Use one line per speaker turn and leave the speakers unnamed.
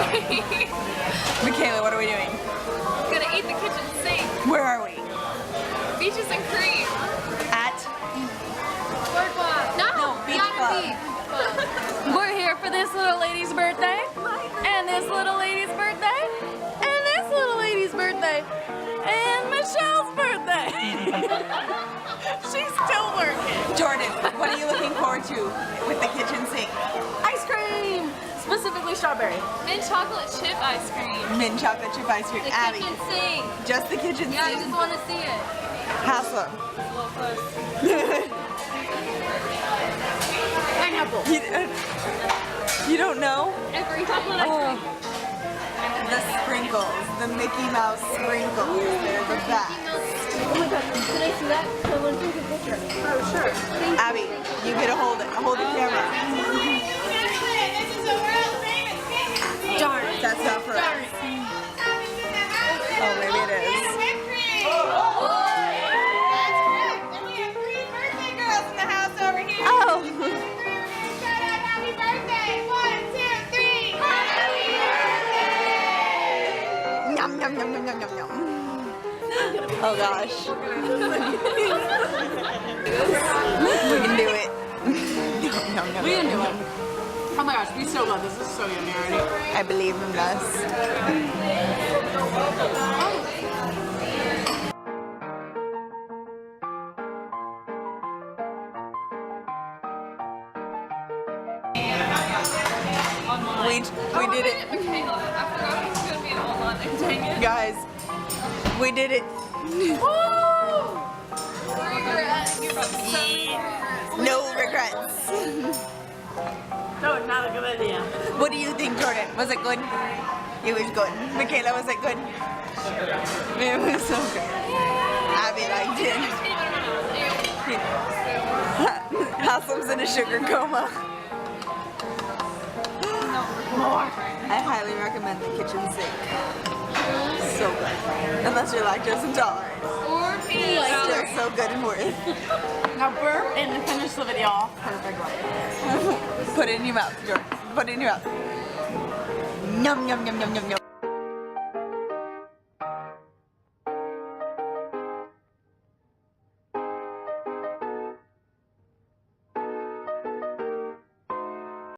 Mychela, what are we doing?
Gonna eat the kitchen sink.
Where are we?
Beaches and cream.
At
Boardwalk. No,
Beach
Yacht
Club.
and Beach Club. We're here for this little lady's birthday, and this little lady's birthday, and this little lady's birthday, and Michelle's birthday. She's still working.
Jordan, what are you looking forward to with the kitchen sink?
Ice cream, specifically strawberry. Mint chocolate chip ice cream.
Mint chocolate chip ice cream.
The
Abby,
kitchen sink.
just the kitchen
Yeah, I
sink.
just want to see it.
Haslam.
A little close. Pineapple.
You don't know?
Every chocolate ice cream.
The sprinkles, the Mickey Mouse sprinkles. They're the best.
Oh my god, can I see that? I want to take a picture. Oh, sure.
Abby, you get to hold it. Hold the camera.
This is a world famous
Darn.
That's not for us. Oh, maybe it is.
whipped cream. That's correct. And we have 3 birthday girls in the house over here.
Oh.
Shout out happy birthday. 1, 2, 3. Happy birthday.
Yum, yum, yum, yum, yum, yum, yum. Oh gosh. We can do it. Yum, yum, yum,
We can
yum,
do
yum.
it. Oh my gosh, we so love this. This is so yummy already.
I believe in us. We did it.
Mychela, I forgot it was going to be an online. Dang it.
Guys, we did it. No regrets.
No, not a good idea.
What do you think, Jordan? Was it good? It was good. Mychela, was it good? It was so good. Abby liked it. Haslam's in a sugar coma. I highly recommend the kitchen sink. So good. Unless you're lactose intolerant.
Or peanut
Still
butter.
so good and worth.
Now burp and finish the video off perfectly.
Put it in your mouth, Jordan. Put it in your mouth. Yum, yum, yum, yum, yum, yum.